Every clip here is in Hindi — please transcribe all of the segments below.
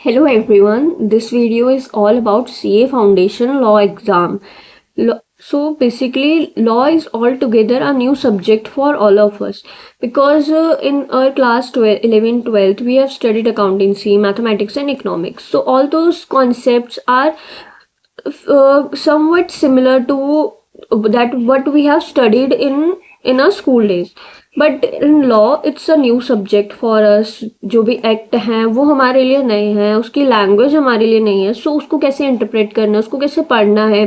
Hello everyone, this video is all about CA Foundation Law exam. So basically law is altogether a new subject for all of us because in our class 12, 11, 12 we have studied accountancy, mathematics and economics. So all those concepts are somewhat similar to that what we have studied in our school days. But in law it's a new subject for us. जो भी एक्ट हैं वो हमारे लिए नए हैं, उसकी लैंग्वेज हमारे लिए नहीं है. सो उसको कैसे इंटरप्रेट करना है, उसको कैसे पढ़ना है,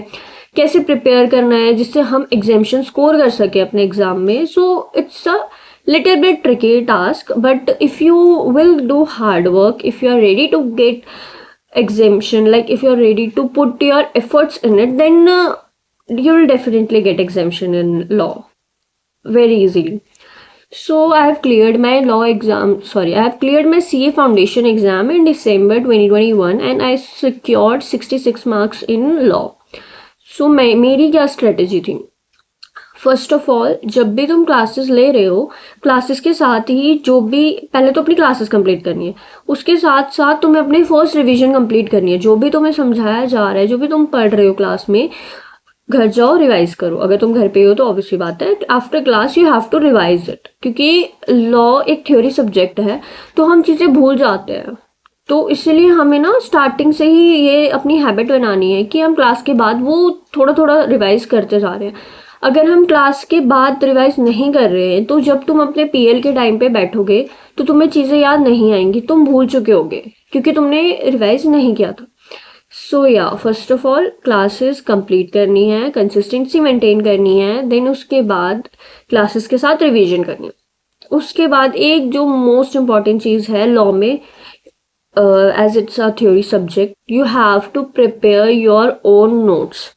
कैसे प्रिपेयर करना है जिससे हम एग्जामिशन स्कोर कर सके अपने एग्जाम में. So it's a little bit tricky task, but if you will do hard work, if you are ready to get exemption, like if you are ready to put your efforts in it, then you will definitely get exemption in law very easily. So I have cleared my I have cleared my CA foundation exam in December 2021 and I secured 66 marks in law. So मेरी क्या स्ट्रेटेजी थी? फर्स्ट ऑफ ऑल, जब भी तुम क्लासेस ले रहे हो, क्लासेस के साथ ही जो भी पहले तो अपनी क्लासेस कंप्लीट करनी है, उसके साथ साथ तुम्हें अपनी फर्स्ट रिवीजन कंप्लीट करनी है. जो भी तुम्हें समझाया जा रहा है, जो भी तुम पढ़ रहे हो क्लास में, घर जाओ रिवाइज करो. अगर तुम घर पे हो तो ऑब्वियसली बात है after class you have to revise it, क्योंकि लॉ एक थ्योरी सब्जेक्ट है तो हम चीज़ें भूल जाते हैं. तो इसलिए हमें ना स्टार्टिंग से ही ये अपनी हैबिट बनानी है कि हम क्लास के बाद वो थोड़ा थोड़ा रिवाइज करते जा रहे हैं. अगर हम क्लास के बाद रिवाइज नहीं कर रहे हैं तो जब तुम अपने पीएल के टाइम पे बैठोगे तो तुम्हें चीज़ें याद नहीं आएंगी, तुम भूल चुके होगे क्योंकि तुमने रिवाइज नहीं किया था. सो या first of all classes complete करनी है, कंसिस्टेंसी मेंटेन करनी है, देन उसके बाद क्लासेस के साथ रिवीजन करनी है. उसके बाद एक जो मोस्ट इम्पॉर्टेंट चीज़ है लॉ में, as it's a theory subject, you have to prepare your own notes.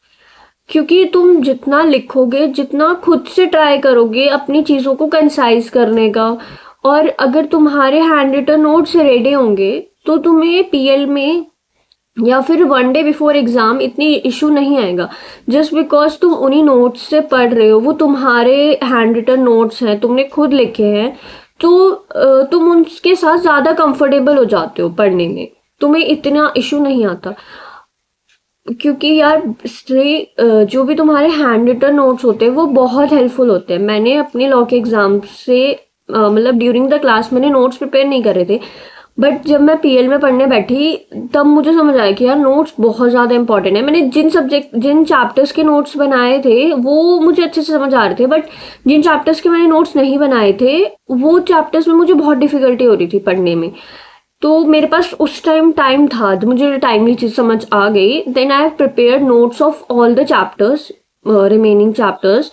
क्योंकि तुम जितना लिखोगे, जितना खुद से ट्राई करोगे अपनी चीज़ों को कंसाइज करने का, और अगर तुम्हारे हैंड रिटन नोट्स रेडी होंगे तो तुम्हें पीएल में या फिर वन डे बिफोर एग्जाम इतनी इशू नहीं आएगा. जस्ट बिकॉज तुम उन्हीं नोट्स से पढ़ रहे हो, वो तुम्हारे हैंड रिटन नोट्स हैं, तुमने खुद लिखे हैं, तो तुम उनके साथ ज़्यादा कंफर्टेबल हो जाते हो पढ़ने में, तुम्हें इतना इशू नहीं आता. क्योंकि यार जो भी तुम्हारे हैंड रिटन नोट्स होते हैं वो बहुत हेल्पफुल होते हैं. मैंने अपने लॉ के एग्जाम से मतलब ड्यूरिंग द क्लास मैंने नोट्स प्रिपेयर नहीं करे थे, बट जब मैं पीएल में पढ़ने बैठी तब मुझे समझ आया कि यार नोट्स बहुत ज़्यादा इंपॉर्टेंट है. मैंने जिन चैप्टर्स के नोट्स बनाए थे वो मुझे अच्छे से समझ आ रहे थे, बट जिन चैप्टर्स के मैंने नोट्स नहीं बनाए थे वो चैप्टर्स में मुझे बहुत डिफिकल्टी हो रही थी पढ़ने में. तो मेरे पास उस टाइम था, मुझे टाइमली चीज़ समझ आ गई. Then I have prepared notes of all the chapters, remaining chapters.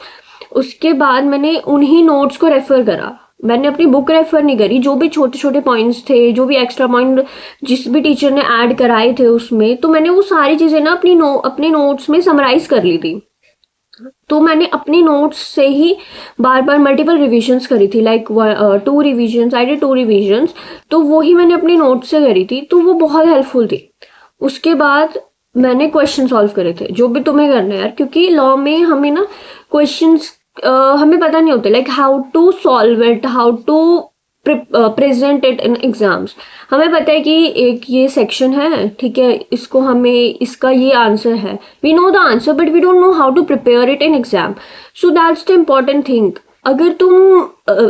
उसके बाद मैंने उन्हीं नोट्स को रेफर करा, मैंने अपनी बुक रेफर नहीं करी. जो भी छोटे छोटे पॉइंट्स थे, जो भी एक्स्ट्रा पॉइंट जिस भी टीचर ने ऐड कराए थे उसमें, तो मैंने वो सारी चीज़ें ना अपने नोट्स में समराइज कर ली थी. तो मैंने अपनी नोट्स से ही बार बार मल्टीपल रिविजन्स करी थी, like 2 revisions, I did 2 revisions. तो वो ही मैंने अपनी नोट्स से करी थी, तो वो बहुत हेल्पफुल थी. उसके बाद मैंने क्वेश्चन सॉल्व करे थे, जो भी तुम्हें करना है यार, क्योंकि लॉ में हमें ना क्वेश्चंस हमें पता नहीं होते, like how to solve it, how to present it in exams. हमें पता है कि एक ये सेक्शन है, ठीक है, इसको हमें इसका ये आंसर है, we know the answer but we don't know how to prepare it in exam. So that's the important thing. अगर तुम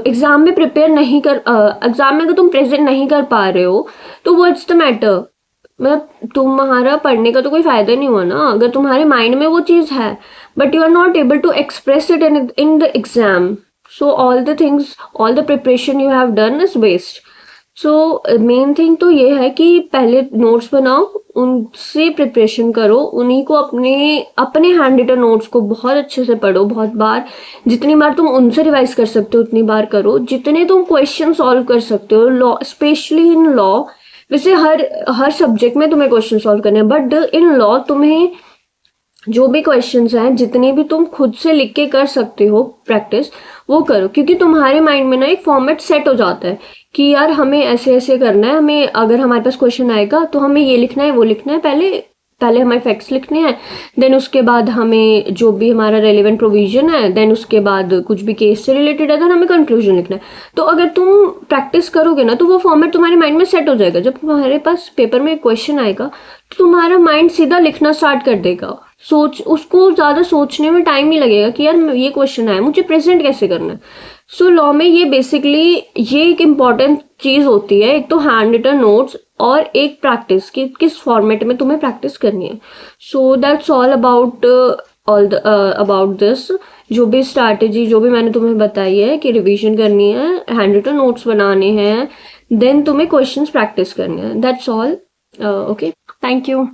एग्जाम में प्रिपेयर नहीं कर एग्जाम में अगर तुम प्रेजेंट नहीं कर पा रहे हो तो व्हाट्स द मैटर, मतलब तुम्हारा पढ़ने का तो कोई फायदा नहीं हुआ ना. अगर तुम्हारे माइंड में वो चीज़ है but you are not able to express it in the exam, so all the things, all the preparation you have done is waste. So main thing तो ये है कि पहले नोट्स बनाओ, उनसे प्रिपरेशन करो, उन्हीं को अपने हैंड रिटन नोट्स को बहुत अच्छे से पढ़ो, बहुत बार, जितनी बार तुम उनसे रिवाइज कर सकते हो उतनी बार करो, जितने तुम क्वेश्चन सॉल्व कर सकते हो. लॉ, स्पेशली इन लॉ, वैसे हर सब्जेक्ट में तुम्हें क्वेश्चन सॉल्व करने हैं, बट इन लॉ तुम्हें जो भी क्वेश्चंस हैं, जितने भी तुम खुद से लिख के कर सकते हो प्रैक्टिस, वो करो. क्योंकि तुम्हारे माइंड में ना एक फॉर्मेट सेट हो जाता है कि यार हमें ऐसे ऐसे करना है, हमें अगर हमारे पास क्वेश्चन आएगा तो हमें ये लिखना है, वो लिखना है. पहले पहले हमें फैक्ट्स लिखने हैं, देन उसके बाद हमें जो भी हमारा रेलिवेंट प्रोविजन है, देन उसके बाद कुछ भी केस से रिलेटेड है, देन हमें कंक्लूजन लिखना है। तो अगर तुम प्रैक्टिस करोगे ना तो वो फॉर्मेट तुम्हारे माइंड में सेट हो जाएगा। जब तुम्हारे पास पेपर में क्वेश्चन आएगा तो तुम्हारा माइंड सीधा लिखना स्टार्ट कर देगा। उसको ज़्यादा सोचने में टाइम नहीं लगेगा कि यार ये क्वेश्चन आया, मुझे प्रेजेंट कैसे करना है। सो लॉ में ये बेसिकली ये एक इम्पॉर्टेंट चीज़ होती है, एक तो हैंड रिटन नोट्स और एक प्रैक्टिस कि किस फॉर्मेट में तुम्हें प्रैक्टिस करनी है। So that's all about about this. जो भी स्ट्रैटेजी जो भी मैंने तुम्हें बताई है कि रिवीजन करनी है, हैंड रिटन नोट्स बनाने हैं, देन तुम्हें क्वेश्चंस प्रैक्टिस करने हैं, that's all. Okay, thank you.